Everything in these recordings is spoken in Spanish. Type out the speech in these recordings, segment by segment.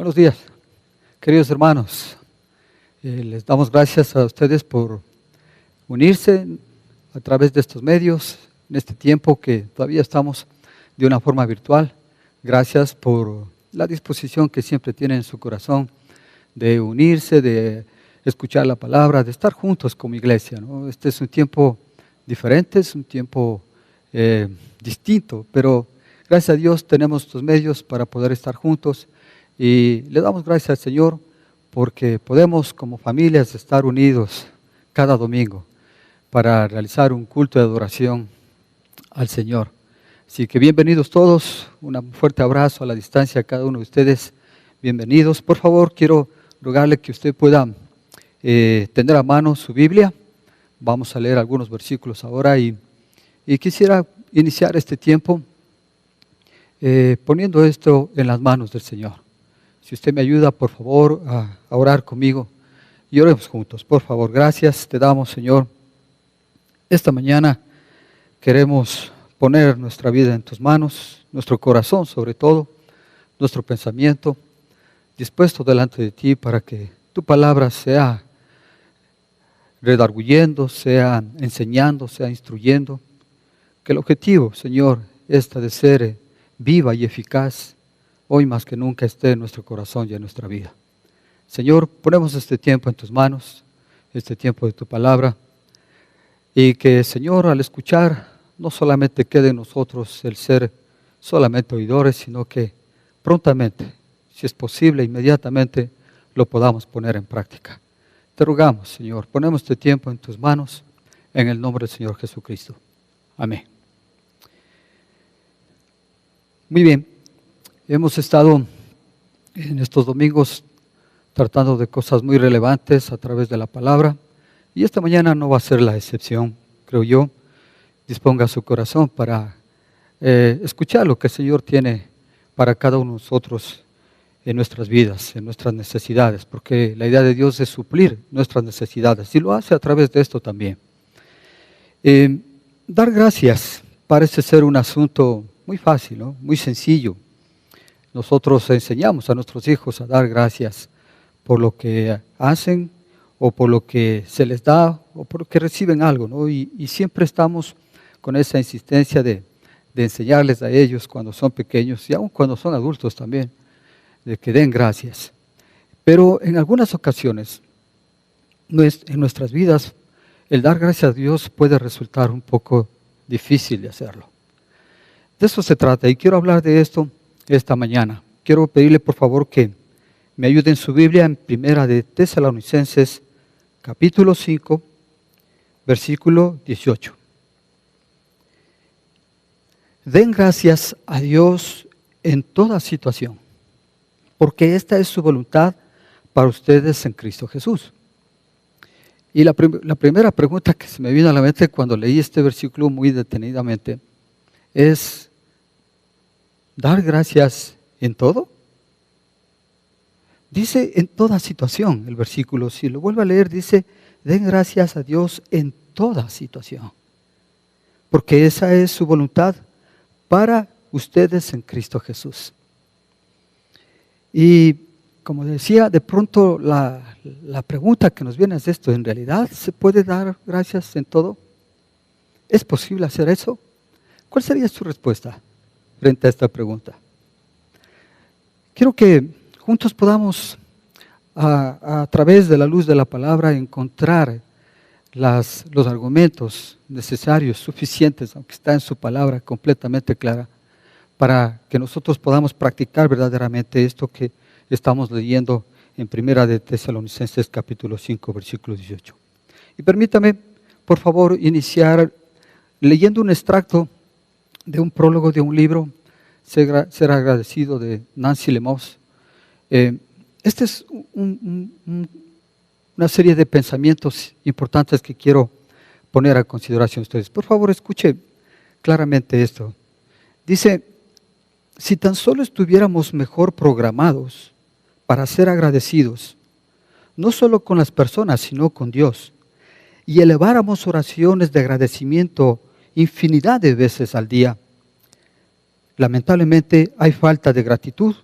Buenos días, queridos hermanos. Les damos gracias a ustedes por unirse a través de estos medios en este tiempo que todavía estamos de una forma virtual. Gracias por la disposición que siempre tienen en su corazón de unirse, de escuchar la palabra, de estar juntos como iglesia, ¿no? Este es un tiempo diferente, es un tiempo distinto, pero gracias a Dios tenemos estos medios para poder estar juntos. Y le damos gracias al Señor porque podemos como familias estar unidos cada domingo para realizar un culto de adoración al Señor. Así que bienvenidos todos, un fuerte abrazo a la distancia a cada uno de ustedes, bienvenidos. Por favor, quiero rogarle que usted pueda tener a mano su Biblia. Vamos a leer algunos versículos ahora y quisiera iniciar este tiempo poniendo esto en las manos del Señor. Si usted me ayuda, por favor, a orar conmigo y oremos juntos. Por favor, gracias te damos, Señor. Esta mañana queremos poner nuestra vida en tus manos, nuestro corazón sobre todo, nuestro pensamiento, dispuesto delante de ti para que tu palabra sea redarguyendo, sea enseñando, sea instruyendo. Que el objetivo, Señor, esta de ser viva y eficaz, hoy más que nunca esté en nuestro corazón y en nuestra vida. Señor, ponemos este tiempo en tus manos, este tiempo de tu palabra, y que, Señor, al escuchar, no solamente quede en nosotros el ser solamente oidores, sino que prontamente, si es posible, inmediatamente, lo podamos poner en práctica. Te rogamos, Señor, ponemos este tiempo en tus manos, en el nombre del Señor Jesucristo. Amén. Muy bien. Hemos estado en estos domingos tratando de cosas muy relevantes a través de la palabra y esta mañana no va a ser la excepción, creo yo. Disponga su corazón para escuchar lo que el Señor tiene para cada uno de nosotros en nuestras vidas, en nuestras necesidades, porque la idea de Dios es suplir nuestras necesidades y lo hace a través de esto también. Dar gracias parece ser un asunto muy fácil, ¿no? Muy sencillo. Nosotros enseñamos a nuestros hijos a dar gracias por lo que hacen o por lo que se les da o por lo que reciben algo, ¿no? Y siempre estamos con esa insistencia de enseñarles a ellos cuando son pequeños y aún cuando son adultos también, de que den gracias. Pero en algunas ocasiones, en nuestras vidas, el dar gracias a Dios puede resultar un poco difícil de hacerlo. De eso se trata y quiero hablar de esto esta mañana. Quiero pedirle por favor que me ayude en su Biblia en Primera de Tesalonicenses, capítulo 5, versículo 18. Den gracias a Dios en toda situación, porque esta es su voluntad para ustedes en Cristo Jesús. Y la primera pregunta que se me vino a la mente cuando leí este versículo muy detenidamente es: ¿dar gracias en todo? Dice en toda situación el versículo. Si lo vuelvo a leer, dice: den gracias a Dios en toda situación, porque esa es su voluntad para ustedes en Cristo Jesús. Y como decía, de pronto la pregunta que nos viene es esto: ¿en realidad se puede dar gracias en todo? ¿Es posible hacer eso? ¿Cuál sería su respuesta frente a esta pregunta? Quiero que juntos podamos, a través de la luz de la palabra, encontrar los argumentos necesarios, suficientes, aunque está en su palabra completamente clara, para que nosotros podamos practicar verdaderamente esto que estamos leyendo en Primera de Tesalonicenses capítulo 5, versículo 18. Y permítame, por favor, iniciar leyendo un extracto de un prólogo de un libro, Ser agradecido, de Nancy LeMoss. Esta es una serie de pensamientos importantes que quiero poner a consideración de ustedes. Por favor, escuche claramente esto. Dice: si tan solo estuviéramos mejor programados para ser agradecidos, no solo con las personas, sino con Dios, y eleváramos oraciones de agradecimiento infinidad de veces al día. Lamentablemente hay falta de gratitud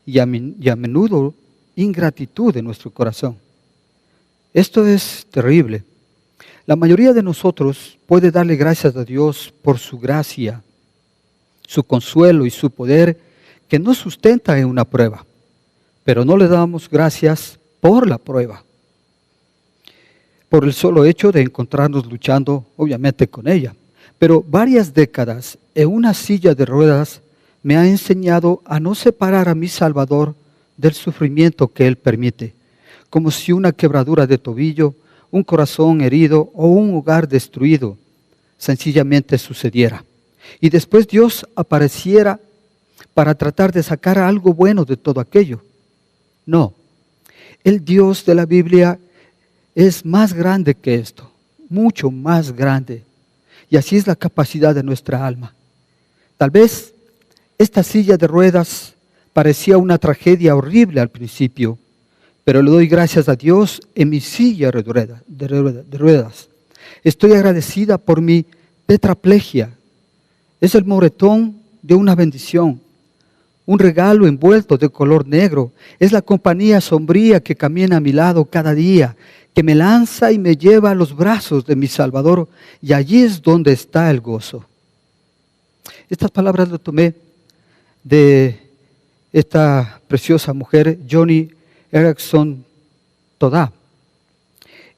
y a menudo ingratitud en nuestro corazón. Esto es terrible. La mayoría de nosotros puede darle gracias a Dios por su gracia, su consuelo y su poder que nos sustenta en una prueba, pero no le damos gracias por la prueba, por el solo hecho de encontrarnos luchando, obviamente, con ella. Pero varias décadas en una silla de ruedas me ha enseñado a no separar a mi Salvador del sufrimiento que Él permite, como si una quebradura de tobillo, un corazón herido o un hogar destruido sencillamente sucediera. Y después Dios apareciera para tratar de sacar algo bueno de todo aquello. No, el Dios de la Biblia es más grande que esto, mucho más grande. Y así es la capacidad de nuestra alma. Tal vez esta silla de ruedas parecía una tragedia horrible al principio, pero le doy gracias a Dios en mi silla de ruedas. Estoy agradecida por mi tetraplegia. Es el moretón de una bendición, un regalo envuelto de color negro. Es la compañía sombría que camina a mi lado cada día, que me lanza y me lleva a los brazos de mi Salvador, y allí es donde está el gozo. Estas palabras las tomé de esta preciosa mujer, Joni Eareckson Tada.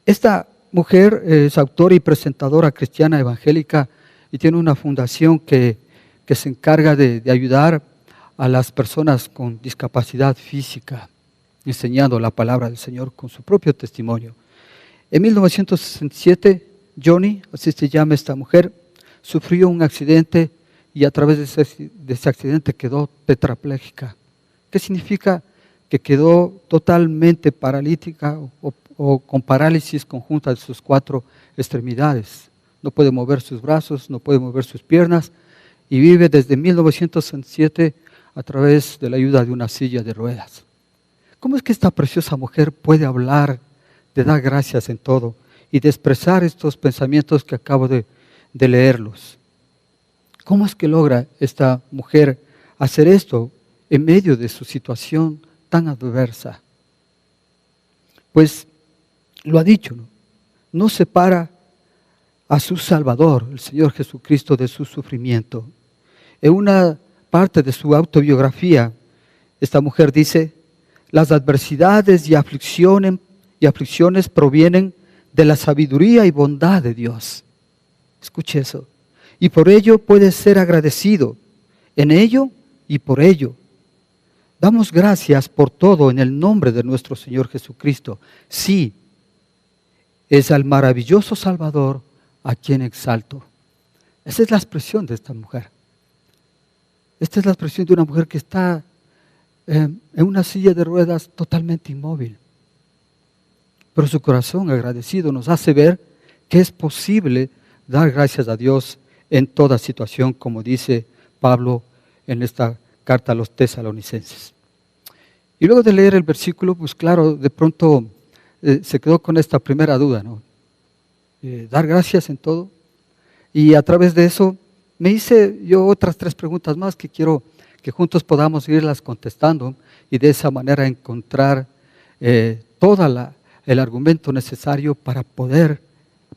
Esta mujer es autora y presentadora cristiana evangélica y tiene una fundación que se encarga de ayudar a las personas con discapacidad física, enseñando la palabra del Señor con su propio testimonio. En 1967, Joni, así se llama esta mujer, sufrió un accidente y a través de ese accidente quedó tetrapléjica. ¿Qué significa? Que quedó totalmente paralítica o con parálisis conjunta de sus 4 extremidades. No puede mover sus brazos, no puede mover sus piernas y vive desde 1967 a través de la ayuda de una silla de ruedas. ¿Cómo es que esta preciosa mujer puede hablar de dar gracias en todo y de expresar estos pensamientos que acabo de leerlos? ¿Cómo es que logra esta mujer hacer esto en medio de su situación tan adversa? Pues lo ha dicho, no separa a su Salvador, el Señor Jesucristo, de su sufrimiento. En una parte de su autobiografía, esta mujer dice: las adversidades y aflicciones provienen de la sabiduría y bondad de Dios. Escuche eso. Y por ello puede ser agradecido, en ello y por ello. Damos gracias por todo en el nombre de nuestro Señor Jesucristo. Sí, es al maravilloso Salvador a quien exalto. Esa es la expresión de esta mujer. Esta es la expresión de una mujer que está en una silla de ruedas totalmente inmóvil. Pero su corazón agradecido nos hace ver que es posible dar gracias a Dios en toda situación, como dice Pablo en esta carta a los tesalonicenses. Y luego de leer el versículo, pues claro, de pronto se quedó con esta primera duda, ¿no? Dar gracias en todo. Y a través de eso me hice yo otras 3 preguntas más que quiero que juntos podamos irlas contestando y de esa manera encontrar todo el argumento necesario para poder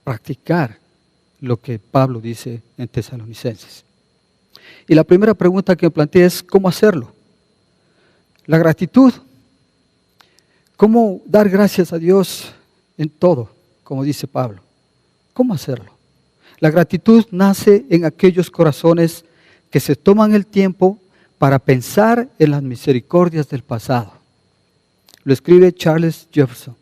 practicar lo que Pablo dice en Tesalonicenses. Y la primera pregunta que me planteé es: ¿cómo hacerlo? La gratitud. ¿Cómo dar gracias a Dios en todo? Como dice Pablo. ¿Cómo hacerlo? La gratitud nace en aquellos corazones que se toman el tiempo para pensar en las misericordias del pasado. Lo escribe Charles Jefferson.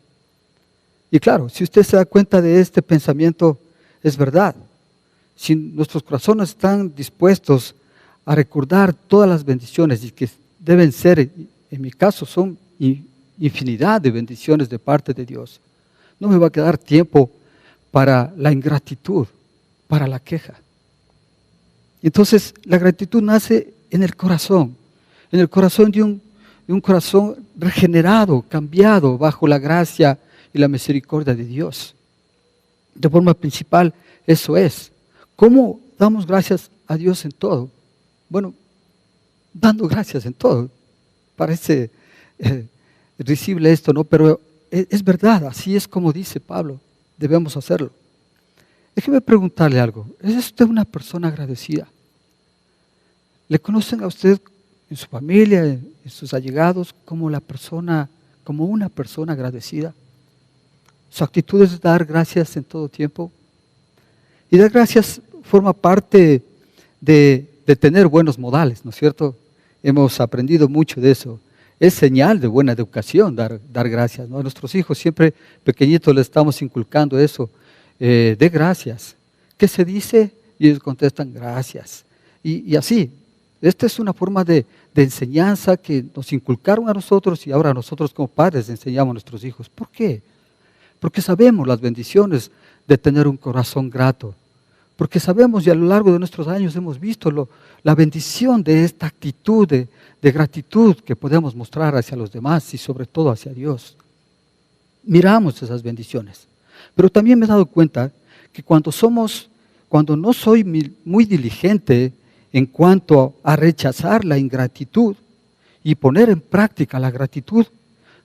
Y claro, si usted se da cuenta de este pensamiento, es verdad. Si nuestros corazones están dispuestos a recordar todas las bendiciones y que deben ser, en mi caso, son infinidad de bendiciones de parte de Dios, no me va a quedar tiempo para la ingratitud, para la queja. Entonces, la gratitud nace en el corazón de un corazón regenerado, cambiado bajo la gracia y la misericordia de Dios. De forma principal, eso es. ¿Cómo damos gracias a Dios en todo? Bueno, dando gracias en todo. Parece risible esto, ¿no? Pero es verdad, así es como dice Pablo, debemos hacerlo. Déjeme preguntarle algo, ¿es usted una persona agradecida? ¿Le conocen a usted en su familia, en sus allegados, como una persona agradecida? Su actitud es dar gracias en todo tiempo. Y dar gracias forma parte de tener buenos modales, ¿no es cierto? Hemos aprendido mucho de eso. Es señal de buena educación dar gracias, ¿no? A nuestros hijos siempre pequeñitos les estamos inculcando eso. De gracias. ¿Qué se dice? Y ellos contestan gracias. Y así. Esta es una forma de enseñanza que nos inculcaron a nosotros y ahora nosotros como padres enseñamos a nuestros hijos. ¿Por qué? Porque sabemos las bendiciones de tener un corazón grato. Porque sabemos y a lo largo de nuestros años hemos visto la bendición de esta actitud de gratitud que podemos mostrar hacia los demás y sobre todo hacia Dios. Miramos esas bendiciones. Pero también me he dado cuenta que cuando no soy muy diligente en cuanto a rechazar la ingratitud y poner en práctica la gratitud,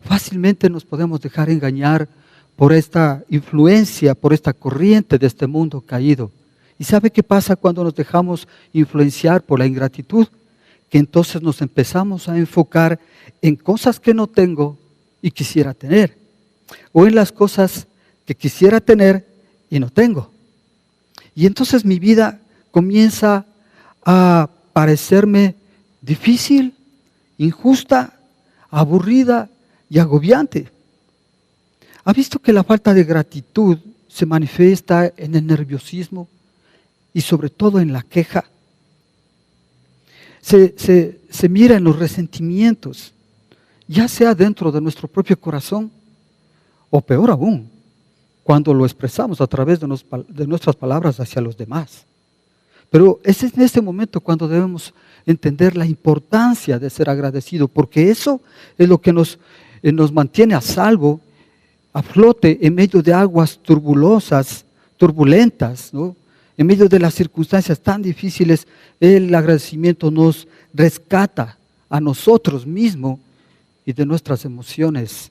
fácilmente nos podemos dejar engañar por esta influencia, por esta corriente de este mundo caído. ¿Y sabe qué pasa cuando nos dejamos influenciar por la ingratitud? Que entonces nos empezamos a enfocar en cosas que no tengo y quisiera tener, o en las cosas que quisiera tener y no tengo. Y entonces mi vida comienza a parecerme difícil, injusta, aburrida y agobiante. ¿Ha visto que la falta de gratitud se manifiesta en el nerviosismo y sobre todo en la queja? Se mira en los resentimientos, ya sea dentro de nuestro propio corazón o peor aún, cuando lo expresamos a través de nuestras palabras hacia los demás. Pero es en este momento cuando debemos entender la importancia de ser agradecido, porque eso es lo que nos mantiene a salvo, a flote en medio de aguas turbulentas, ¿no? En medio de las circunstancias tan difíciles. El agradecimiento nos rescata a nosotros mismos y de nuestras emociones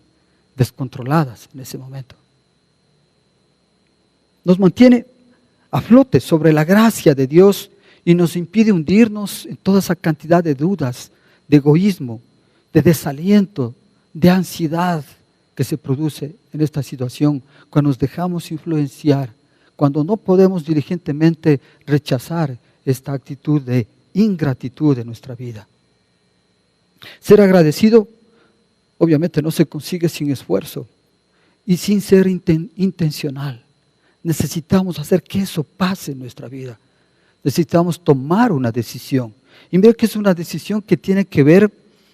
descontroladas en ese momento. Nos mantiene a flote sobre la gracia de Dios y nos impide hundirnos en toda esa cantidad de dudas, de egoísmo, de desaliento, de ansiedad que se produce en esta situación cuando nos dejamos influenciar, cuando no podemos diligentemente rechazar esta actitud de ingratitud en nuestra vida. Ser agradecido obviamente no se consigue sin esfuerzo y sin ser intencional. Necesitamos hacer que eso pase en nuestra vida. Necesitamos tomar una decisión. Y veo que es una decisión que tiene que ver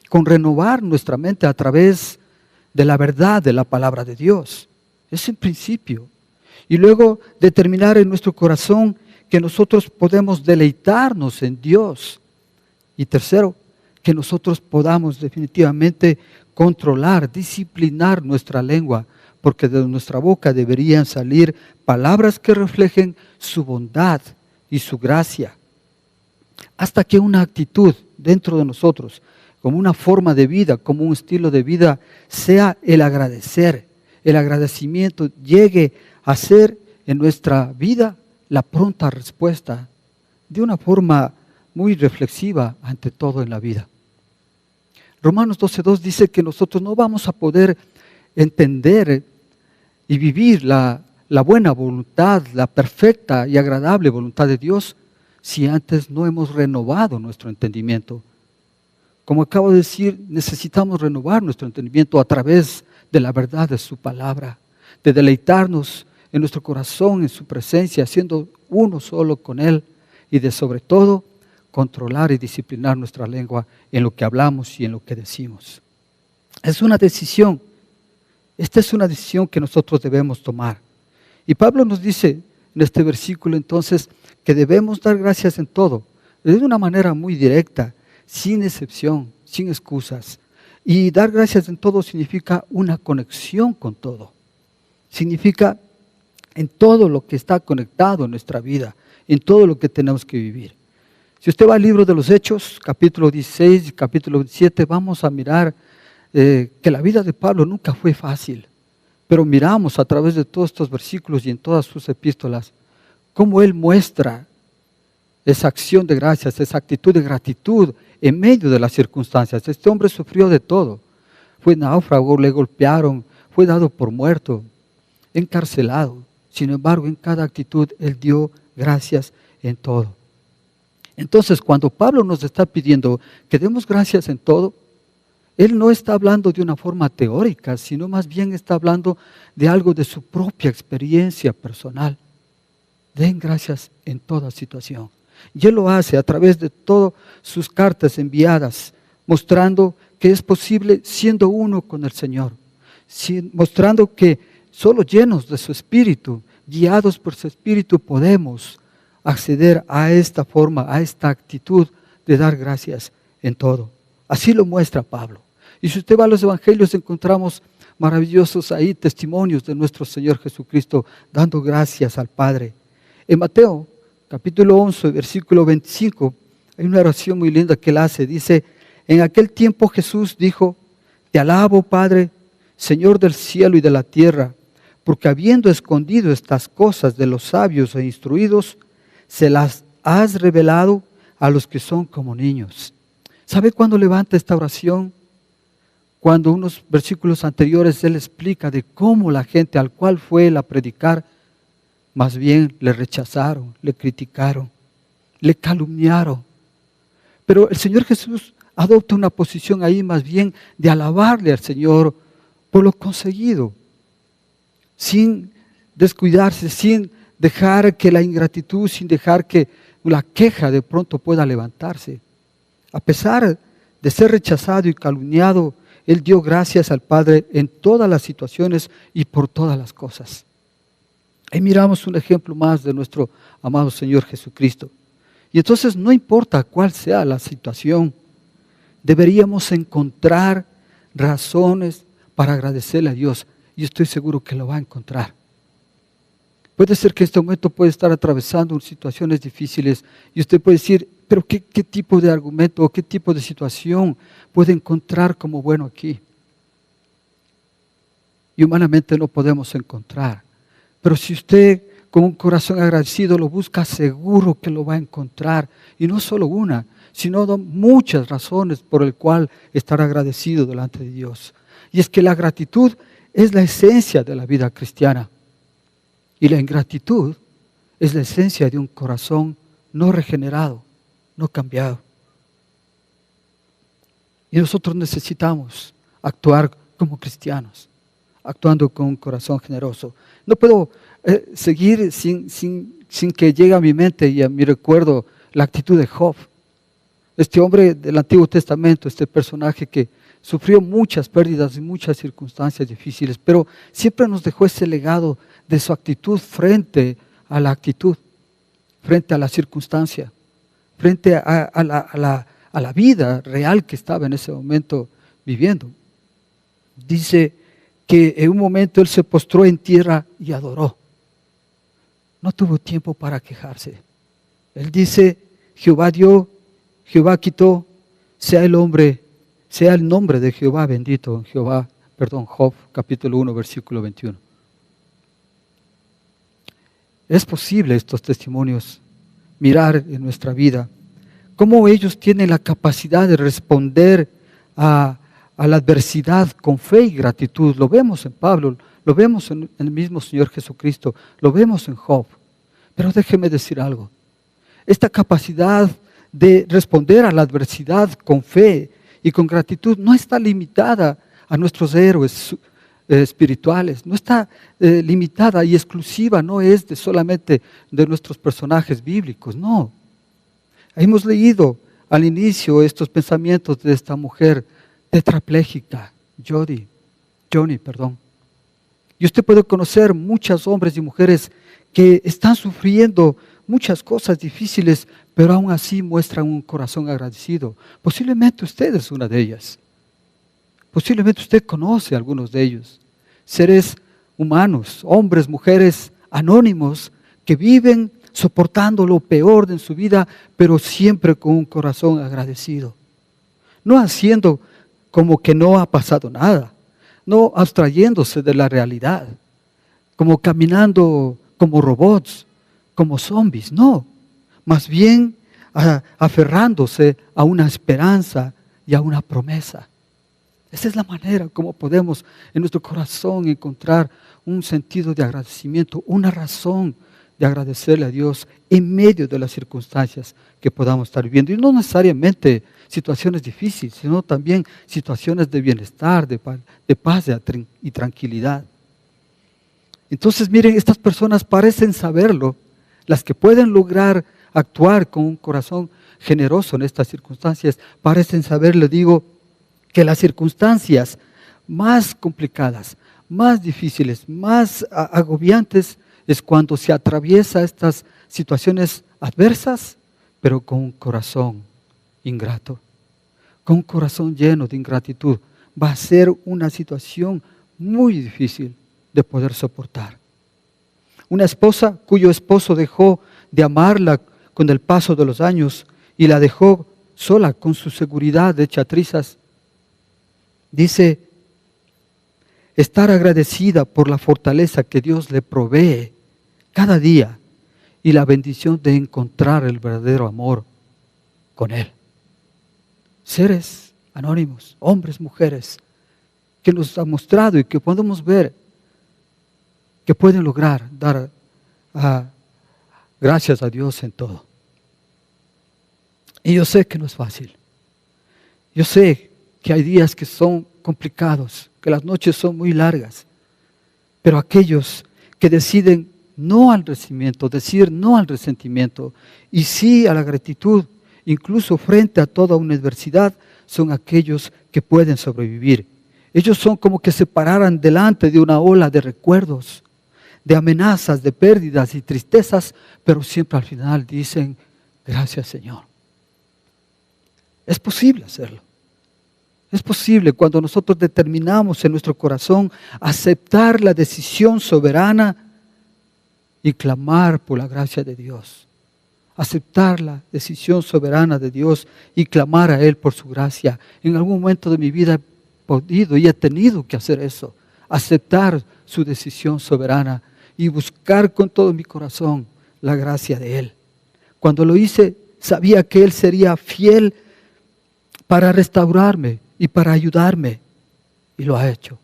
con renovar nuestra mente a través de la verdad de la palabra de Dios. Es el principio. Y luego determinar en nuestro corazón que nosotros podemos deleitarnos en Dios. Y tercero, que nosotros podamos definitivamente controlar, disciplinar nuestra lengua, porque de nuestra boca deberían salir palabras que reflejen su bondad y su gracia. Hasta que una actitud dentro de nosotros, como una forma de vida, como un estilo de vida, sea el agradecer, el agradecimiento llegue a ser en nuestra vida la pronta respuesta de una forma muy reflexiva ante todo en la vida. Romanos 12:2 dice que nosotros no vamos a poder entender y vivir la buena voluntad, la perfecta y agradable voluntad de Dios si antes no hemos renovado nuestro entendimiento. Como acabo de decir, necesitamos renovar nuestro entendimiento a través de la verdad de su palabra, de deleitarnos en nuestro corazón, en su presencia, siendo uno solo con Él y de sobre todo controlar y disciplinar nuestra lengua en lo que hablamos y en lo que decimos. Es una decisión. Esta es una decisión que nosotros debemos tomar. Y Pablo nos dice en este versículo entonces que debemos dar gracias en todo, de una manera muy directa, sin excepción, sin excusas. Y dar gracias en todo significa una conexión con todo. Significa en todo lo que está conectado en nuestra vida, en todo lo que tenemos que vivir. Si usted va al libro de los Hechos, capítulo 16 y capítulo 17, vamos a mirar que la vida de Pablo nunca fue fácil. Pero miramos a través de todos estos versículos y en todas sus epístolas, cómo él muestra esa acción de gracias, esa actitud de gratitud en medio de las circunstancias. Este hombre sufrió de todo. Fue náufrago, le golpearon, fue dado por muerto, encarcelado. Sin embargo, en cada actitud él dio gracias en todo. Entonces, cuando Pablo nos está pidiendo que demos gracias en todo, él no está hablando de una forma teórica, sino más bien está hablando de algo de su propia experiencia personal. Den gracias en toda situación. Y él lo hace a través de todas sus cartas enviadas, mostrando que es posible siendo uno con el Señor, mostrando que solo llenos de su Espíritu, guiados por su Espíritu, podemos acceder a esta forma, a esta actitud de dar gracias en todo. Así lo muestra Pablo. Y si usted va a los evangelios, encontramos maravillosos ahí testimonios de nuestro Señor Jesucristo dando gracias al Padre. En Mateo, capítulo 11, versículo 25, hay una oración muy linda que él hace. Dice, en aquel tiempo Jesús dijo, te alabo, Padre, Señor del cielo y de la tierra, porque habiendo escondido estas cosas de los sabios e instruidos, se las has revelado a los que son como niños. ¿Sabe cuándo levanta esta oración? Cuando unos versículos anteriores él explica de cómo la gente al cual fue él a predicar, más bien le rechazaron, le criticaron, le calumniaron. Pero el Señor Jesús adopta una posición ahí más bien de alabarle al Señor por lo conseguido, sin descuidarse, sin dejar que la ingratitud, sin dejar que la queja de pronto pueda levantarse. A pesar de ser rechazado y calumniado, él dio gracias al Padre en todas las situaciones y por todas las cosas. Ahí miramos un ejemplo más de nuestro amado Señor Jesucristo. Y entonces no importa cuál sea la situación, deberíamos encontrar razones para agradecerle a Dios. Y estoy seguro que lo va a encontrar. Puede ser que en este momento puede estar atravesando situaciones difíciles y usted puede decir, pero ¿qué tipo de argumento o qué tipo de situación puede encontrar como bueno aquí? Y humanamente no podemos encontrar. Pero si usted con un corazón agradecido lo busca, seguro que lo va a encontrar. Y no solo una, sino muchas razones por el cual estar agradecido delante de Dios. Y es que la gratitud es la esencia de la vida cristiana. Y la ingratitud es la esencia de un corazón no regenerado, no cambiado. Y nosotros necesitamos actuar como cristianos, actuando con un corazón generoso. No puedo seguir sin que llegue a mi mente y a mi recuerdo la actitud de Job. Este hombre del Antiguo Testamento, este personaje que sufrió muchas pérdidas y muchas circunstancias difíciles, pero siempre nos dejó ese legado de su actitud frente a la actitud, frente a la circunstancia, frente a la vida real que estaba en ese momento viviendo. Dice que en un momento él se postró en tierra y adoró. No tuvo tiempo para quejarse. Él dice, Jehová dio, Jehová quitó, sea el nombre de Jehová bendito. Job capítulo 1 versículo 21. Es posible estos testimonios, mirar en nuestra vida, cómo ellos tienen la capacidad de responder a la adversidad con fe y gratitud. Lo vemos en Pablo, lo vemos en el mismo Señor Jesucristo, lo vemos en Job. Pero déjeme decir algo, esta capacidad de responder a la adversidad con fe y con gratitud no está limitada a nuestros héroes espirituales, no está limitada y exclusiva, no es solamente de nuestros personajes bíblicos, no. Hemos leído al inicio estos pensamientos de esta mujer tetrapléjica, Johnny. Y usted puede conocer muchos hombres y mujeres que están sufriendo muchas cosas difíciles, pero aún así muestran un corazón agradecido. Posiblemente usted es una de ellas. Posiblemente usted conoce a algunos de ellos. Seres humanos, hombres, mujeres anónimos que viven soportando lo peor de su vida, pero siempre con un corazón agradecido. No haciendo como que no ha pasado nada, no abstrayéndose de la realidad, como caminando como robots, como zombies, no. Más bien aferrándose a una esperanza y a una promesa. Esa es la manera como podemos en nuestro corazón encontrar un sentido de agradecimiento, una razón de agradecerle a Dios en medio de las circunstancias que podamos estar viviendo. Y no necesariamente situaciones difíciles, sino también situaciones de bienestar, de paz y tranquilidad. Entonces, miren, estas personas parecen saberlo, las que pueden lograr actuar con un corazón generoso en estas circunstancias, parecen saber, le digo, que las circunstancias más complicadas, más difíciles, más agobiantes, es cuando se atraviesa estas situaciones adversas, pero con un corazón ingrato, con un corazón lleno de ingratitud. Va a ser una situación muy difícil de poder soportar. Una esposa cuyo esposo dejó de amarla con el paso de los años y la dejó sola con su seguridad hecha trizas, dice estar agradecida por la fortaleza que Dios le provee cada día y la bendición de encontrar el verdadero amor con Él. Seres anónimos, hombres, mujeres, que nos ha mostrado y que podemos ver que pueden lograr dar gracias a Dios en todo. Y yo sé que no es fácil. Yo sé que hay días que son complicados, que las noches son muy largas, pero aquellos que deciden no al resentimiento, decir no al resentimiento y sí a la gratitud, incluso frente a toda una adversidad, son aquellos que pueden sobrevivir. Ellos son como que se pararan delante de una ola de recuerdos, de amenazas, de pérdidas y tristezas, pero siempre al final dicen, gracias Señor. Es posible hacerlo. Es posible cuando nosotros determinamos en nuestro corazón aceptar la decisión soberana y clamar por la gracia de Dios. Aceptar la decisión soberana de Dios y clamar a Él por su gracia. En algún momento de mi vida he podido y he tenido que hacer eso. Aceptar su decisión soberana y buscar con todo mi corazón la gracia de Él. Cuando lo hice, sabía que Él sería fiel para restaurarme y para ayudarme. Y lo ha hecho.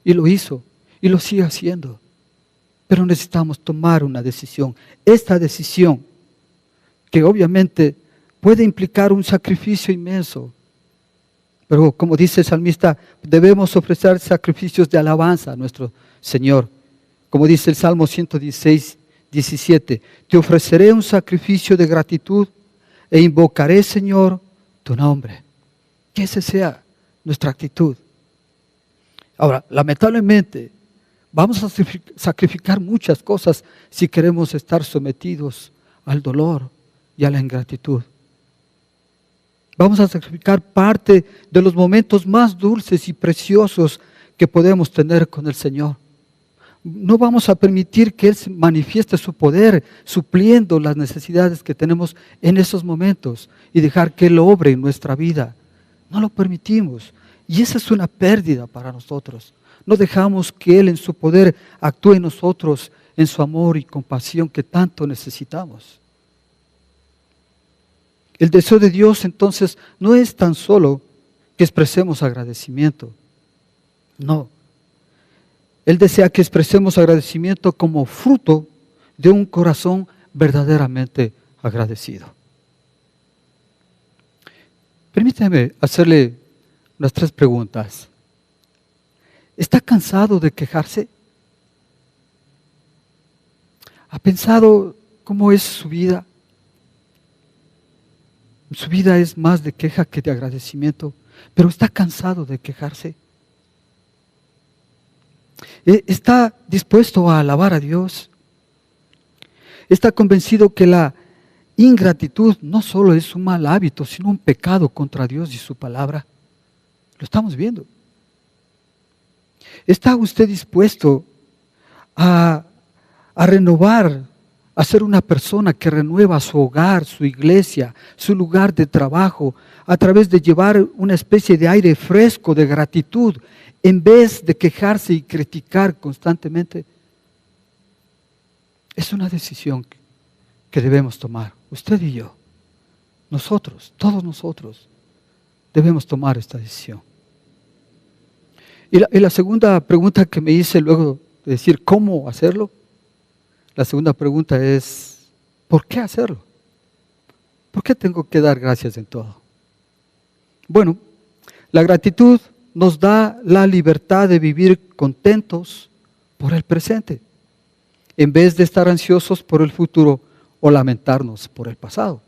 Y lo hizo. Y lo sigue haciendo. Pero necesitamos tomar una decisión. Esta decisión, que obviamente puede implicar un sacrificio inmenso. Pero como dice el salmista, debemos ofrecer sacrificios de alabanza a nuestro Señor. Como dice el Salmo 116, 17, te ofreceré un sacrificio de gratitud e invocaré, Señor, tu nombre. Que esa sea nuestra actitud. Ahora, lamentablemente, vamos a sacrificar muchas cosas si queremos estar sometidos al dolor y a la ingratitud. Vamos a sacrificar parte de los momentos más dulces y preciosos que podemos tener con el Señor. No vamos a permitir que Él manifieste su poder supliendo las necesidades que tenemos en esos momentos y dejar que Él obre en nuestra vida. No lo permitimos. Y esa es una pérdida para nosotros. No dejamos que Él en su poder actúe en nosotros, en su amor y compasión que tanto necesitamos. El deseo de Dios entonces no es tan solo que expresemos agradecimiento. No. Él desea que expresemos agradecimiento como fruto de un corazón verdaderamente agradecido. Permítame hacerle unas 3 preguntas. ¿Está cansado de quejarse? ¿Ha pensado cómo es su vida? Su vida es más de queja que de agradecimiento, pero está cansado de quejarse. ¿Está dispuesto a alabar a Dios? ¿Está convencido que la ingratitud no solo es un mal hábito, sino un pecado contra Dios y su palabra? Lo estamos viendo. ¿Está usted dispuesto a renovar, a ser una persona que renueva su hogar, su iglesia, su lugar de trabajo, a través de llevar una especie de aire fresco, de gratitud, en vez de quejarse y criticar constantemente. Es una decisión que debemos tomar, usted y yo, nosotros, todos nosotros, debemos tomar esta decisión. Y la segunda pregunta que me hice luego de decir cómo hacerlo, la segunda pregunta es, ¿por qué hacerlo? ¿Por qué tengo que dar gracias en todo? Bueno, la gratitud nos da la libertad de vivir contentos por el presente, en vez de estar ansiosos por el futuro o lamentarnos por el pasado.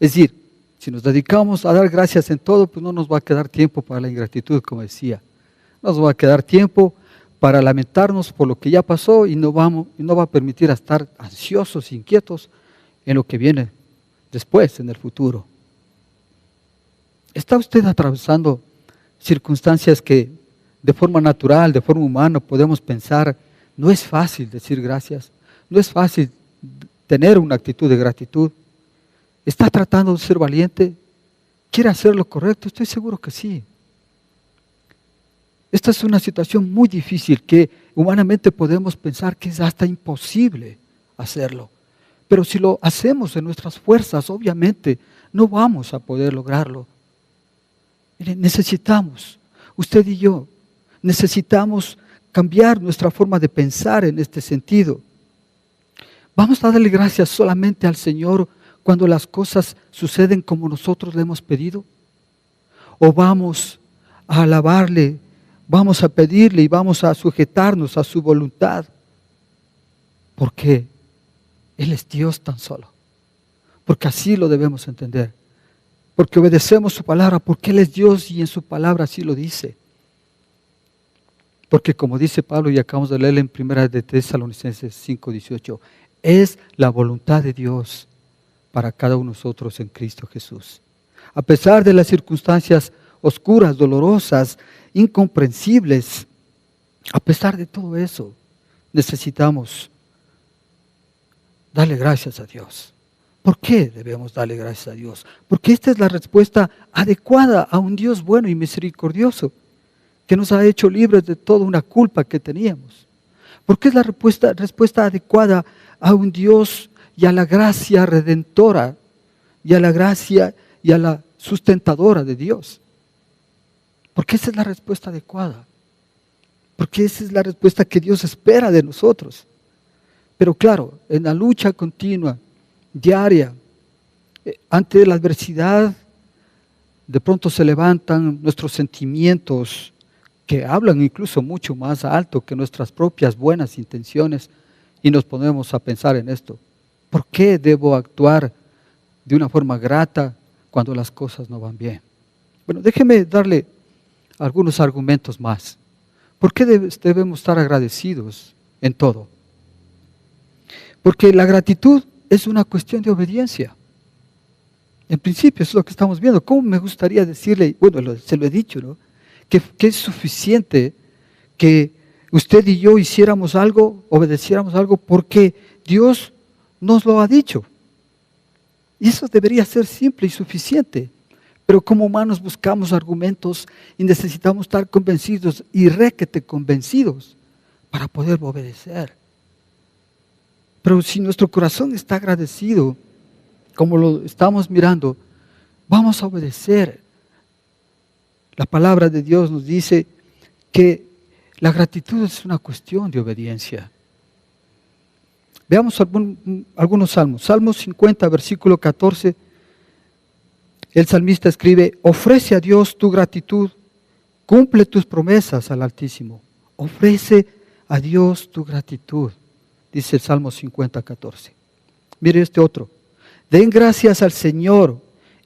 Es decir, si nos dedicamos a dar gracias en todo, pues no nos va a quedar tiempo para la ingratitud, como decía. No nos va a quedar tiempo para lamentarnos por lo que ya pasó y no va a permitir a estar ansiosos, inquietos en lo que viene después, en el futuro. ¿Está usted atravesando circunstancias que de forma natural, de forma humana podemos pensar, no es fácil decir gracias, no es fácil tener una actitud de gratitud? ¿Está tratando de ser valiente? ¿Quiere hacer lo correcto? Estoy seguro que sí. Esta es una situación muy difícil que humanamente podemos pensar que es hasta imposible hacerlo. Pero si lo hacemos en nuestras fuerzas, obviamente no vamos a poder lograrlo. Miren, necesitamos, usted y yo, necesitamos cambiar nuestra forma de pensar en este sentido. ¿Vamos a darle gracias solamente al Señor cuando las cosas suceden como nosotros le hemos pedido? ¿O vamos a alabarle, vamos a pedirle y vamos a sujetarnos a su voluntad? Porque Él es Dios tan solo. Porque así lo debemos entender. Porque obedecemos su palabra, porque Él es Dios y en su palabra así lo dice. Porque como dice Pablo y acabamos de leer en 1 de Tesalonicenses 5:18, es la voluntad de Dios para cada uno de nosotros en Cristo Jesús. A pesar de las circunstancias oscuras, dolorosas, incomprensibles, a pesar de todo eso, necesitamos darle gracias a Dios. ¿Por qué debemos darle gracias a Dios? Porque esta es la respuesta adecuada a un Dios bueno y misericordioso, que nos ha hecho libres de toda una culpa que teníamos. Porque es la respuesta adecuada a un Dios y a la gracia redentora, y a la gracia y a la sustentadora de Dios. Porque esa es la respuesta adecuada. Porque esa es la respuesta que Dios espera de nosotros. Pero claro, en la lucha continua, diaria, ante la adversidad, de pronto se levantan nuestros sentimientos que hablan incluso mucho más alto que nuestras propias buenas intenciones y nos ponemos a pensar en esto. ¿Por qué debo actuar de una forma grata cuando las cosas no van bien? Bueno, déjeme darle algunos argumentos más. ¿Por qué debemos estar agradecidos en todo? Porque la gratitud es una cuestión de obediencia. En principio, eso es lo que estamos viendo. ¿Cómo me gustaría decirle? Bueno, se lo he dicho, ¿no? Que es suficiente que usted y yo hiciéramos algo, obedeciéramos algo, porque Dios nos lo ha dicho. Y eso debería ser simple y suficiente. Pero como humanos buscamos argumentos y necesitamos estar convencidos y requete convencidos para poder obedecer. Pero si nuestro corazón está agradecido, como lo estamos mirando, vamos a obedecer. La palabra de Dios nos dice que la gratitud es una cuestión de obediencia. Veamos algunos salmos. Salmo 50, versículo 14. El salmista escribe: ofrece a Dios tu gratitud, cumple tus promesas al Altísimo. Ofrece a Dios tu gratitud, dice el Salmo 50, 14. Mire este otro. Den gracias al Señor,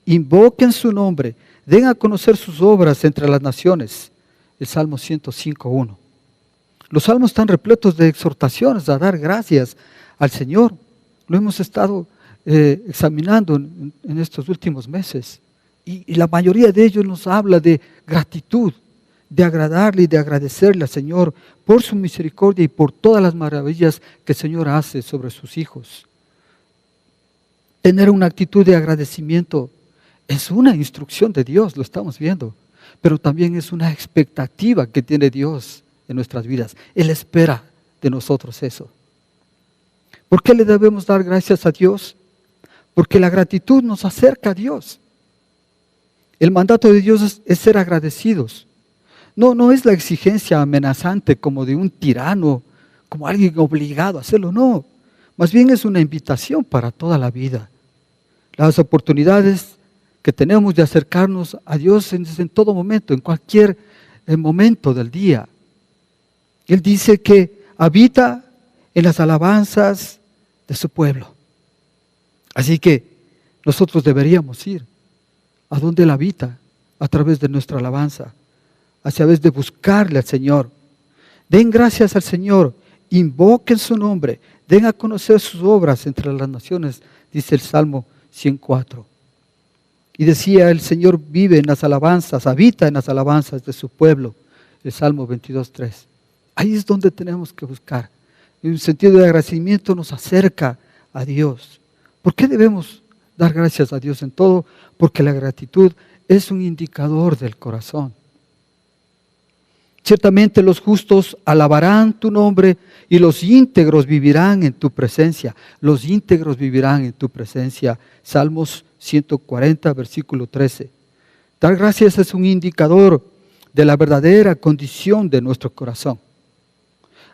invoquen su nombre, den a conocer sus obras entre las naciones. El Salmo 105, 1. Los salmos están repletos de exhortaciones a dar gracias al Señor. Lo hemos estado examinando en estos últimos meses. Y la mayoría de ellos nos habla de gratitud, de agradarle y de agradecerle al Señor por su misericordia y por todas las maravillas que el Señor hace sobre sus hijos. Tener una actitud de agradecimiento es una instrucción de Dios, lo estamos viendo, pero también es una expectativa que tiene Dios en nuestras vidas. Él espera de nosotros eso. ¿Por qué le debemos dar gracias a Dios? Porque la gratitud nos acerca a Dios. El mandato de Dios es ser agradecidos. No es la exigencia amenazante como de un tirano, como alguien obligado a hacerlo, no. Más bien es una invitación para toda la vida. Las oportunidades que tenemos de acercarnos a Dios en todo momento, en cualquier momento del día. Él dice que habita en las alabanzas de su pueblo. Así que nosotros deberíamos ir a donde Él habita, a través de nuestra alabanza, a través de buscarle al Señor. Den gracias al Señor, invoquen su nombre, den a conocer sus obras entre las naciones, dice el Salmo 104. Y decía, el Señor vive en las alabanzas, habita en las alabanzas de su pueblo, el Salmo 22:3. Ahí es donde tenemos que buscar. En un sentido de agradecimiento nos acerca a Dios. ¿Por qué debemos dar gracias a Dios en todo? Porque la gratitud es un indicador del corazón. Ciertamente los justos alabarán tu nombre y los íntegros vivirán en tu presencia. Los íntegros vivirán en tu presencia. Salmos 140, versículo 13. Dar gracias es un indicador de la verdadera condición de nuestro corazón.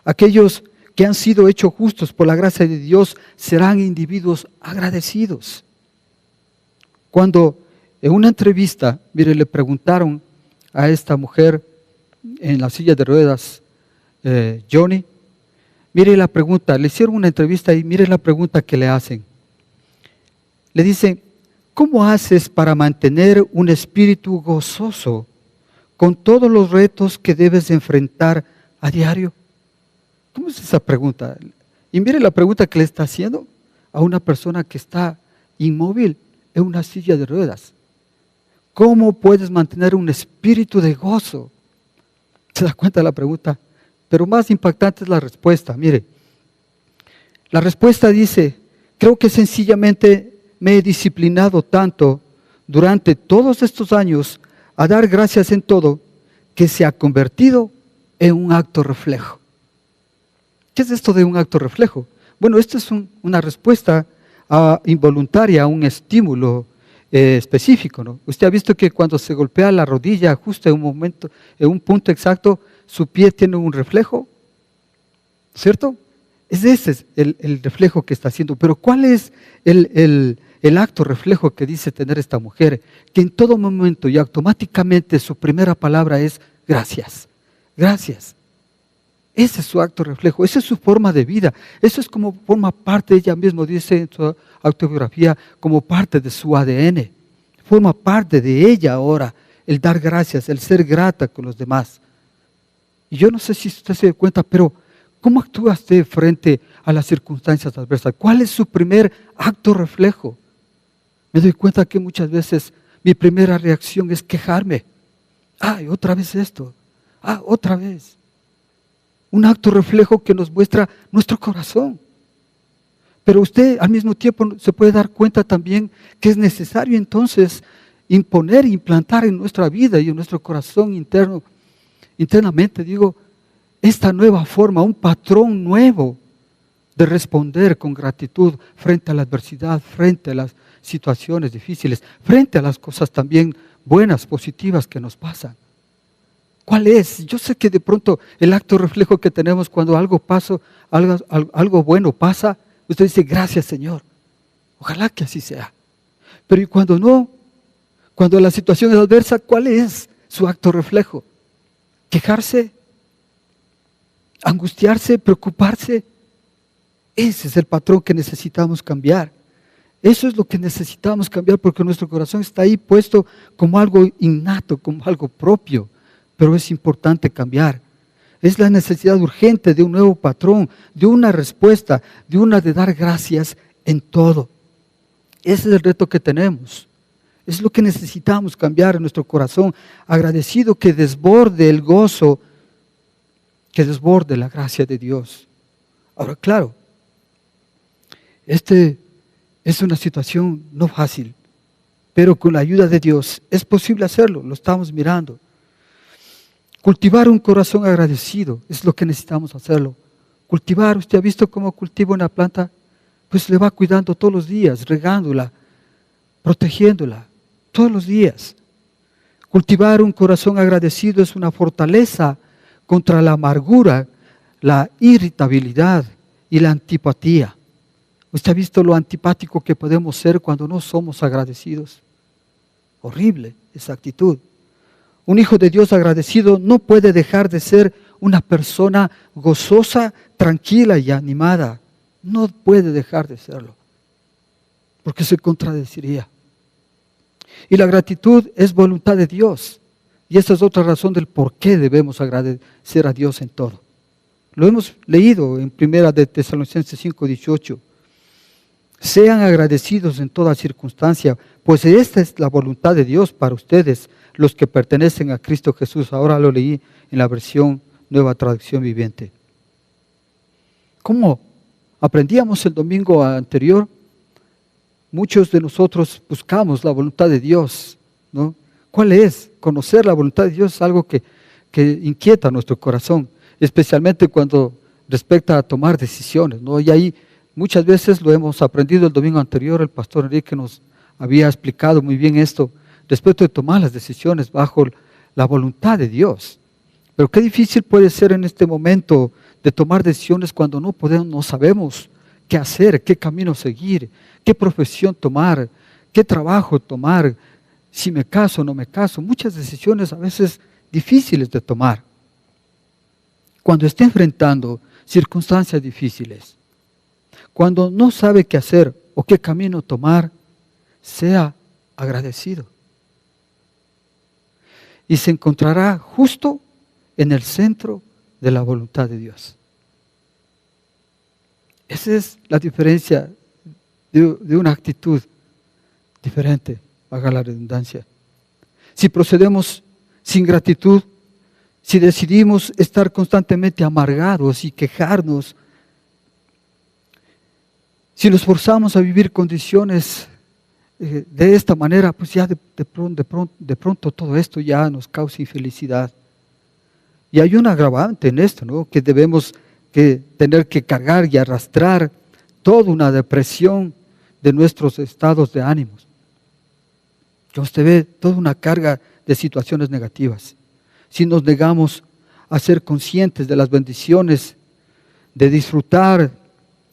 Aquellos que han sido hechos justos por la gracia de Dios serán individuos agradecidos. Cuando en una entrevista, mire, le preguntaron a esta mujer en la silla de ruedas, Johnny, mire la pregunta, le hicieron una entrevista y mire la pregunta que le hacen. Le dicen, ¿cómo haces para mantener un espíritu gozoso con todos los retos que debes enfrentar a diario? ¿Cómo es esa pregunta? Y mire la pregunta que le está haciendo a una persona que está inmóvil en una silla de ruedas. ¿Cómo puedes mantener un espíritu de gozo? ¿Se da cuenta de la pregunta? Pero más impactante es la respuesta. Mire, la respuesta dice, creo que sencillamente me he disciplinado tanto durante todos estos años a dar gracias en todo, que se ha convertido en un acto reflejo. ¿Qué es esto de un acto reflejo? Bueno, esto es una respuesta involuntaria a un estímulo específico, ¿no? Usted ha visto que cuando se golpea la rodilla justo en un punto exacto, su pie tiene un reflejo, ¿cierto? Ese es el reflejo que está haciendo. Pero ¿cuál es el acto reflejo que dice tener esta mujer? Que en todo momento y automáticamente su primera palabra es gracias, gracias. Ese es su acto reflejo, esa es su forma de vida. Eso es como forma parte, ella misma dice en su autobiografía, como parte de su ADN. Forma parte de ella ahora el dar gracias, el ser grata con los demás. Y yo no sé si usted se da cuenta, pero ¿cómo actúa usted frente a las circunstancias adversas? ¿Cuál es su primer acto reflejo? Me doy cuenta que muchas veces mi primera reacción es quejarme. ¡Ay, otra vez esto! ¡Ah, otra vez! Un acto reflejo que nos muestra nuestro corazón. Pero usted al mismo tiempo se puede dar cuenta también que es necesario entonces imponer, implantar en nuestra vida y en nuestro corazón internamente, esta nueva forma, un patrón nuevo de responder con gratitud frente a la adversidad, frente a las situaciones difíciles, frente a las cosas también buenas, positivas que nos pasan. ¿Cuál es? Yo sé que de pronto el acto reflejo que tenemos cuando algo bueno pasa, usted dice, gracias Señor. Ojalá que así sea. Pero ¿y cuando no? Cuando la situación es adversa, ¿cuál es su acto reflejo? ¿Quejarse? ¿Angustiarse? ¿Preocuparse? Ese es el patrón que necesitamos cambiar. Eso es lo que necesitamos cambiar porque nuestro corazón está ahí puesto como algo innato, como algo propio. Pero es importante cambiar. Es la necesidad urgente de un nuevo patrón, de una respuesta, de dar gracias en todo. Ese es el reto que tenemos. Es lo que necesitamos cambiar en nuestro corazón, agradecido que desborde el gozo, que desborde la gracia de Dios. Ahora, claro, este Es una situación no fácil, pero con la ayuda de Dios es posible hacerlo, lo estamos mirando. Cultivar un corazón agradecido es lo que necesitamos hacerlo. Cultivar, usted ha visto cómo cultiva una planta, pues le va cuidando todos los días, regándola, protegiéndola, todos los días. Cultivar un corazón agradecido es una fortaleza contra la amargura, la irritabilidad y la antipatía. ¿Usted ha visto lo antipático que podemos ser cuando no somos agradecidos? Horrible esa actitud. Un hijo de Dios agradecido no puede dejar de ser una persona gozosa, tranquila y animada. No puede dejar de serlo, porque se contradeciría. Y la gratitud es voluntad de Dios. Y esa es otra razón del por qué debemos agradecer a Dios en todo. Lo hemos leído en 1 de Tesalonicenses 5:18. Sean agradecidos en toda circunstancia, pues esta es la voluntad de Dios para ustedes, los que pertenecen a Cristo Jesús. Ahora lo leí en la versión Nueva Traducción Viviente. ¿Cómo aprendíamos el domingo anterior? Muchos de nosotros buscamos la voluntad de Dios, ¿no? ¿Cuál es? Conocer la voluntad de Dios es algo que inquieta nuestro corazón, especialmente cuando respecta a tomar decisiones, ¿no? Y ahí muchas veces lo hemos aprendido el domingo anterior, el pastor Enrique nos había explicado muy bien esto, respecto de tomar las decisiones bajo la voluntad de Dios. Pero qué difícil puede ser en este momento de tomar decisiones cuando no sabemos qué hacer, qué camino seguir, qué profesión tomar, qué trabajo tomar, si me caso o no me caso. Muchas decisiones a veces difíciles de tomar. Cuando esté enfrentando circunstancias difíciles, cuando no sabe qué hacer o qué camino tomar, sea agradecido. Y se encontrará justo en el centro de la voluntad de Dios. Esa es la diferencia de una actitud diferente, haga la redundancia. Si procedemos sin gratitud, si decidimos estar constantemente amargados y quejarnos, si nos forzamos a vivir condiciones de esta manera, pues ya de pronto todo esto ya nos causa infelicidad. Y hay un agravante en esto, ¿no? Que debemos tener que cargar y arrastrar toda una depresión de nuestros estados de ánimos. Que usted ve toda una carga de situaciones negativas. Si nos negamos a ser conscientes de las bendiciones, de disfrutar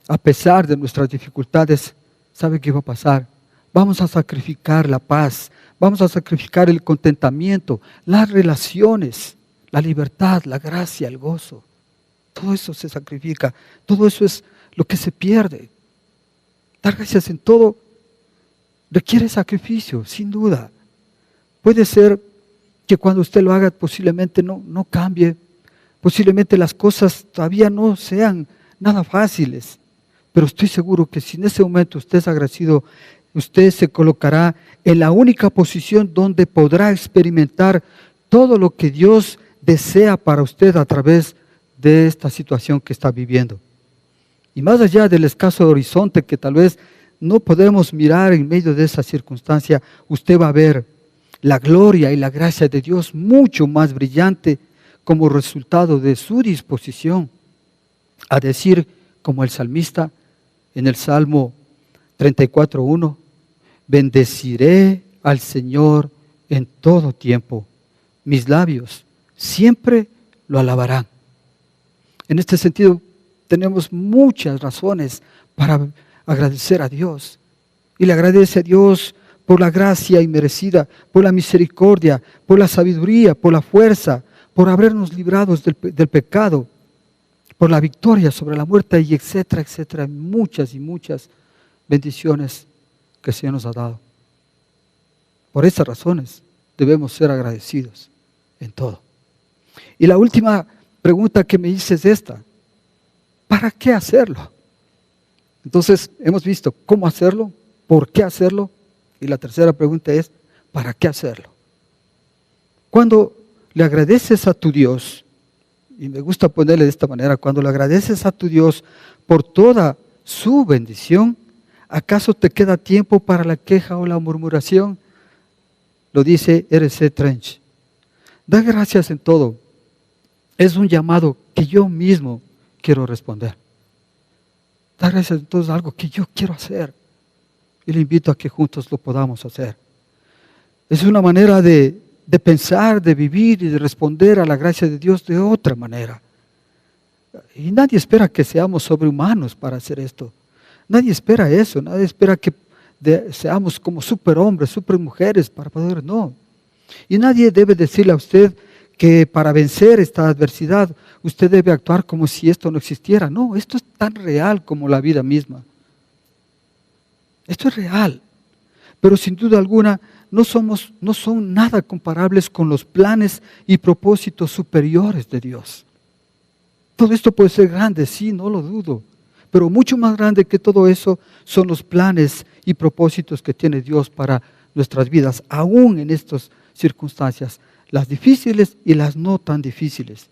a pesar de nuestras dificultades, ¿sabe qué va a pasar? Vamos a sacrificar la paz, vamos a sacrificar el contentamiento, las relaciones, la libertad, la gracia, el gozo. Todo eso se sacrifica, todo eso es lo que se pierde. Dar gracias en todo requiere sacrificio, sin duda. Puede ser que cuando usted lo haga posiblemente no cambie, posiblemente las cosas todavía no sean nada fáciles, pero estoy seguro que si en ese momento usted es agradecido, usted se colocará en la única posición donde podrá experimentar todo lo que Dios desea para usted a través de esta situación que está viviendo. Y más allá del escaso horizonte que tal vez no podemos mirar en medio de esa circunstancia, usted va a ver la gloria y la gracia de Dios mucho más brillante como resultado de su disposición a decir, como el salmista en el Salmo 34:1, bendeciré al Señor en todo tiempo, mis labios siempre lo alabarán. En este sentido, tenemos muchas razones para agradecer a Dios. Y le agradece a Dios por la gracia inmerecida, por la misericordia, por la sabiduría, por la fuerza, por habernos librado del pecado, por la victoria sobre la muerte, y etcétera, etcétera. Muchas y muchas bendiciones que el Señor nos ha dado. Por estas razones debemos ser agradecidos en todo. Y la última pregunta que me hice es esta: ¿para qué hacerlo? Entonces, hemos visto cómo hacerlo, por qué hacerlo, y la tercera pregunta es, ¿para qué hacerlo? Cuando le agradeces a tu Dios, y me gusta ponerle de esta manera, cuando le agradeces a tu Dios por toda su bendición, ¿Acaso te queda tiempo para la queja o la murmuración? Lo dice R.C. Trench. Da gracias en todo. Es un llamado que yo mismo quiero responder. Da gracias en todo es algo que yo quiero hacer. Y le invito a que juntos lo podamos hacer. Es una manera de pensar, de vivir y de responder a la gracia de Dios de otra manera. Y nadie espera que seamos sobrehumanos para hacer esto. Nadie espera eso. Nadie espera que seamos como superhombres, supermujeres para poder, no. Y nadie debe decirle a usted que para vencer esta adversidad usted debe actuar como si esto no existiera. No, esto es tan real como la vida misma. Esto es real. Pero sin duda alguna no son nada comparables con los planes y propósitos superiores de Dios. Todo esto puede ser grande, sí, no lo dudo. Pero mucho más grande que todo eso son los planes y propósitos que tiene Dios para nuestras vidas, aún en estas circunstancias, las difíciles y las no tan difíciles.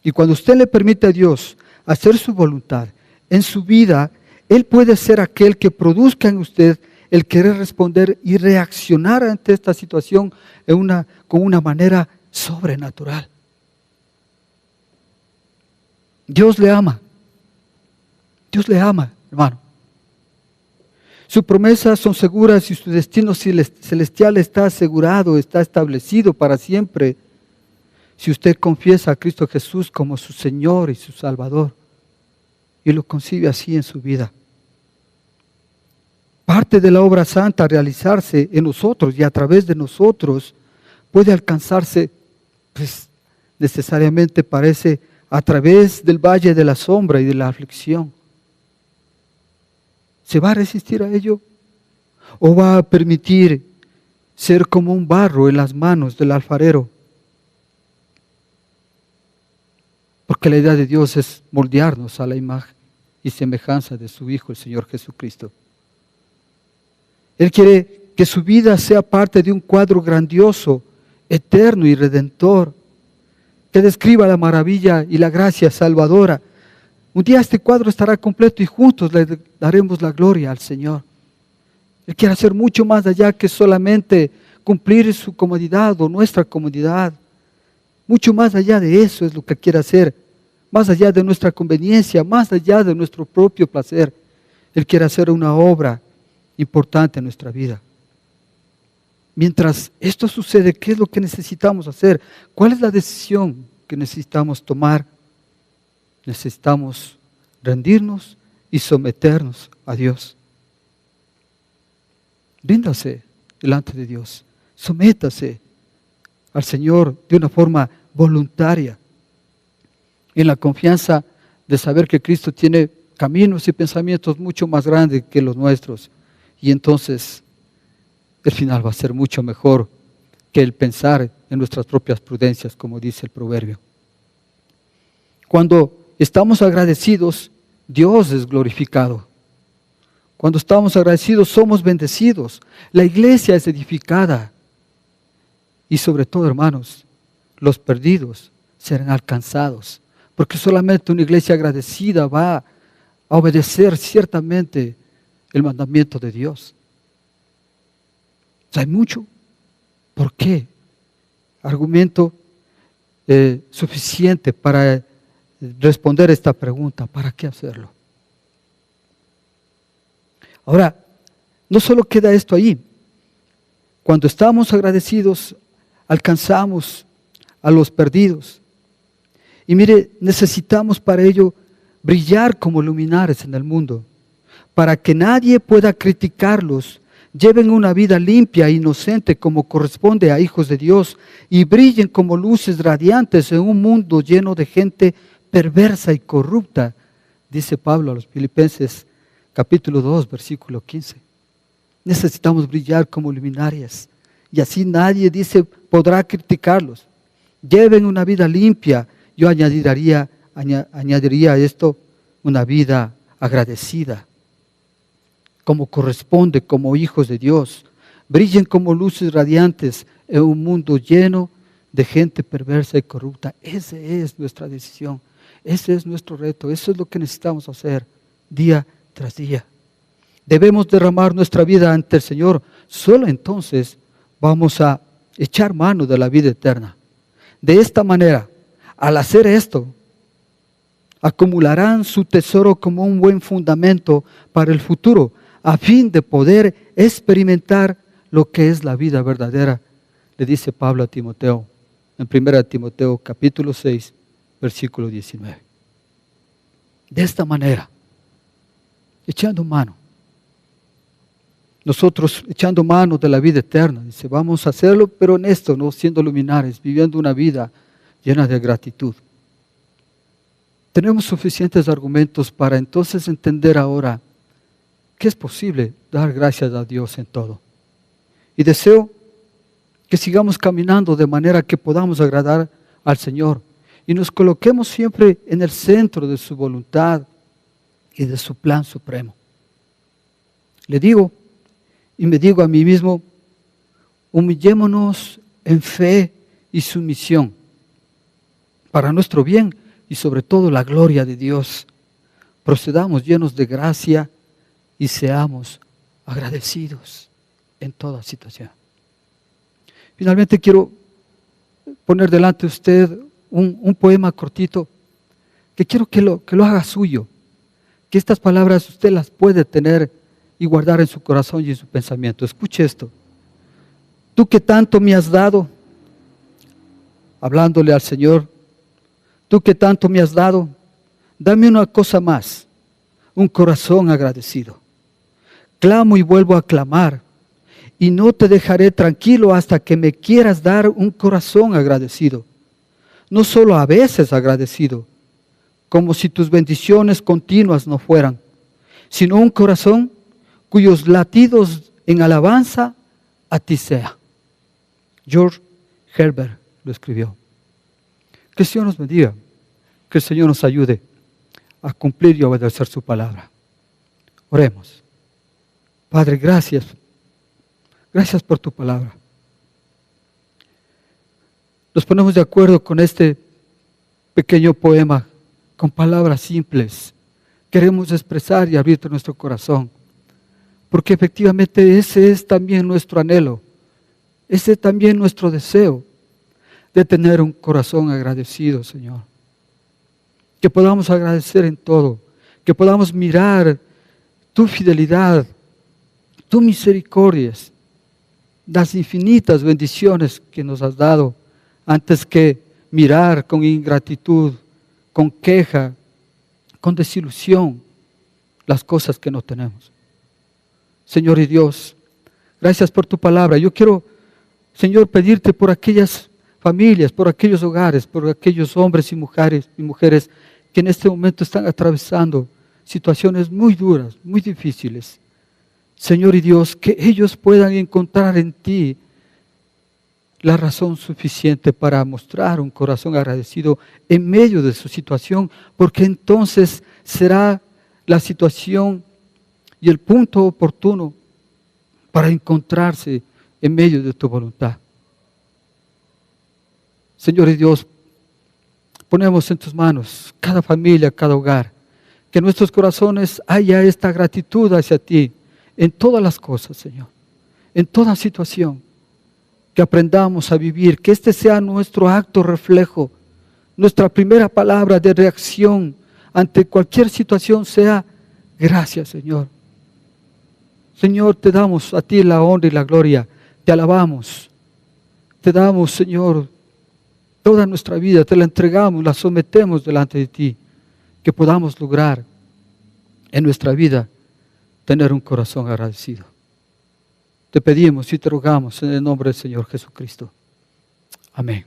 Y cuando usted le permite a Dios hacer su voluntad en su vida, Él puede ser aquel que produzca en usted el querer responder y reaccionar ante esta situación con una manera sobrenatural. Dios le ama. Dios le ama, hermano. Sus promesas son seguras y su destino celestial está asegurado, está establecido para siempre. Si usted confiesa a Cristo Jesús como su Señor y su Salvador y lo concibe así en su vida. Parte de la obra santa a realizarse en nosotros y a través de nosotros puede alcanzarse, pues necesariamente parece, a través del valle de la sombra y de la aflicción. ¿Se va a resistir a ello? ¿O va a permitir ser como un barro en las manos del alfarero? Porque la idea de Dios es moldearnos a la imagen y semejanza de su Hijo, el Señor Jesucristo. Él quiere que su vida sea parte de un cuadro grandioso, eterno y redentor, que describa la maravilla y la gracia salvadora. Un día este cuadro estará completo y juntos le daremos la gloria al Señor. Él quiere hacer mucho más allá que solamente cumplir su comodidad o nuestra comodidad. Mucho más allá de eso es lo que quiere hacer. Más allá de nuestra conveniencia, más allá de nuestro propio placer. Él quiere hacer una obra importante en nuestra vida. Mientras esto sucede, ¿qué es lo que necesitamos hacer? ¿Cuál es la decisión que necesitamos tomar? Necesitamos rendirnos y someternos a Dios. Ríndase delante de Dios. Sométase al Señor de una forma voluntaria, en la confianza de saber que Cristo tiene caminos y pensamientos mucho más grandes que los nuestros. Y entonces el final va a ser mucho mejor que el pensar en nuestras propias prudencias, como dice el proverbio. Cuando estamos agradecidos, Dios es glorificado. Cuando estamos agradecidos, somos bendecidos. La iglesia es edificada. Y sobre todo, hermanos, los perdidos serán alcanzados. Porque solamente una iglesia agradecida va a obedecer ciertamente el mandamiento de Dios. Hay mucho. ¿Por qué? Argumento suficiente para responder esta pregunta. ¿Para qué hacerlo? Ahora, no solo queda esto ahí. Cuando estamos agradecidos, alcanzamos a los perdidos. Y mire, necesitamos para ello brillar como luminares en el mundo, para que nadie pueda criticarlos. Lleven una vida limpia e inocente como corresponde a hijos de Dios y brillen como luces radiantes en un mundo lleno de gente perversa y corrupta, dice Pablo a los Filipenses capítulo 2, versículo 15. Necesitamos brillar como luminarias y así nadie, dice, podrá criticarlos. Lleven una vida limpia. Yo añadiría a esto una vida agradecida, como corresponde, como hijos de Dios. Brillen como luces radiantes en un mundo lleno de gente perversa y corrupta. Esa es nuestra decisión, ese es nuestro reto, eso es lo que necesitamos hacer día tras día. debemos derramar nuestra vida ante el Señor. Solo entonces vamos a echar mano de la vida eterna. De esta manera, al hacer esto, acumularán su tesoro como un buen fundamento para el futuro, a fin de poder experimentar lo que es la vida verdadera, le dice Pablo a Timoteo, en 1 Timoteo capítulo 6, versículo 19. De esta manera, echando mano, nosotros echando mano de la vida eterna, dice, vamos a hacerlo, pero en esto, no siendo luminares, viviendo una vida llena de gratitud. Tenemos suficientes argumentos para entonces entender ahora que es posible dar gracias a Dios en todo. Y deseo que sigamos caminando de manera que podamos agradar al Señor y nos coloquemos siempre en el centro de su voluntad y de su plan supremo. Le digo y me digo a mí mismo, humillémonos en fe y sumisión para nuestro bien y sobre todo la gloria de Dios. Procedamos llenos de gracia y seamos agradecidos en toda situación. Finalmente quiero poner delante de usted un poema cortito que quiero que lo haga suyo, que estas palabras usted las puede tener y guardar en su corazón y en su pensamiento. Escuche esto. Tú que tanto me has dado, hablándole al Señor, tú que tanto me has dado, dame una cosa más, un corazón agradecido. Clamo y vuelvo a clamar, y no te dejaré tranquilo hasta que me quieras dar un corazón agradecido. No solo a veces agradecido, como si tus bendiciones continuas no fueran, sino un corazón cuyos latidos en alabanza a ti sea. George Herbert lo escribió. Que el Señor nos bendiga, que el Señor nos ayude a cumplir y obedecer su palabra. Oremos. Padre, gracias. Gracias por tu palabra. Nos ponemos de acuerdo con este pequeño poema, con palabras simples. Queremos expresar y abrirte nuestro corazón, porque efectivamente ese es también nuestro anhelo, ese es también nuestro deseo de tener un corazón agradecido, Señor. Que podamos agradecer en todo, que podamos mirar tu fidelidad, tu misericordias, las infinitas bendiciones que nos has dado, antes que mirar con ingratitud, con queja, con desilusión las cosas que no tenemos. Señor y Dios, gracias por tu palabra. Yo quiero, Señor, pedirte por aquellas familias, por aquellos hogares, por aquellos hombres y mujeres que en este momento están atravesando situaciones muy duras, muy difíciles. Señor y Dios, que ellos puedan encontrar en ti la razón suficiente para mostrar un corazón agradecido en medio de su situación, porque entonces será la situación y el punto oportuno para encontrarse en medio de tu voluntad. Señor y Dios, ponemos en tus manos cada familia, cada hogar, que en nuestros corazones haya esta gratitud hacia ti en todas las cosas, Señor, en toda situación, que aprendamos a vivir, que este sea nuestro acto reflejo, nuestra primera palabra de reacción ante cualquier situación sea gracias, Señor. Señor, te damos a ti la honra y la gloria, te alabamos, te damos, Señor, toda nuestra vida, te la entregamos, la sometemos delante de ti, que podamos lograr en nuestra vida tener un corazón agradecido. Te pedimos y te rogamos en el nombre del Señor Jesucristo. Amén.